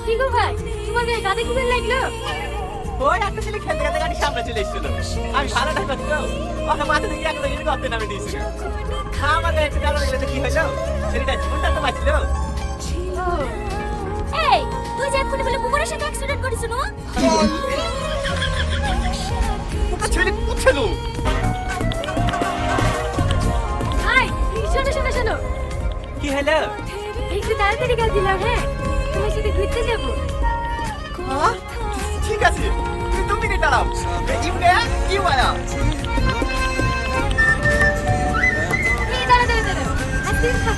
কি গো ভাই, তোমার গায়ে গাড়ি কি বের লাগলো? ওই একটা ছেলে খেলতে খেলতে গাড়ি সামনে চলে এসেছিল। আমি ভালো টাকা ছিল, ওকে মাথা থেকে একটা জিনিস করতে নামে দিয়েছিল। আমার গায়ে একটু টাকা লাগলে তো কি হইলো? ছেলেটা জীবনটা তো বাঁচলো। এই, তুই যে এক্ষুনি বলে পুকুরের সাথে অ্যাক্সিডেন্ট করিস না? ওটা ছেলে কোথালো? ভাই, শোনো শোনো শোনো, কি হলো? একটু তাড়াতাড়ি কাজ দিলাম। হ্যাঁ, তোমার সাথে ঘুরতে যাবো। হ্যাঁ? ঠিক আছে, তুমি 2 মিনিট দাঁড়াও। ইমনে কি বলা? এই দাঁড়া দাঁড়া দাঁড়া, আর তুই থাক।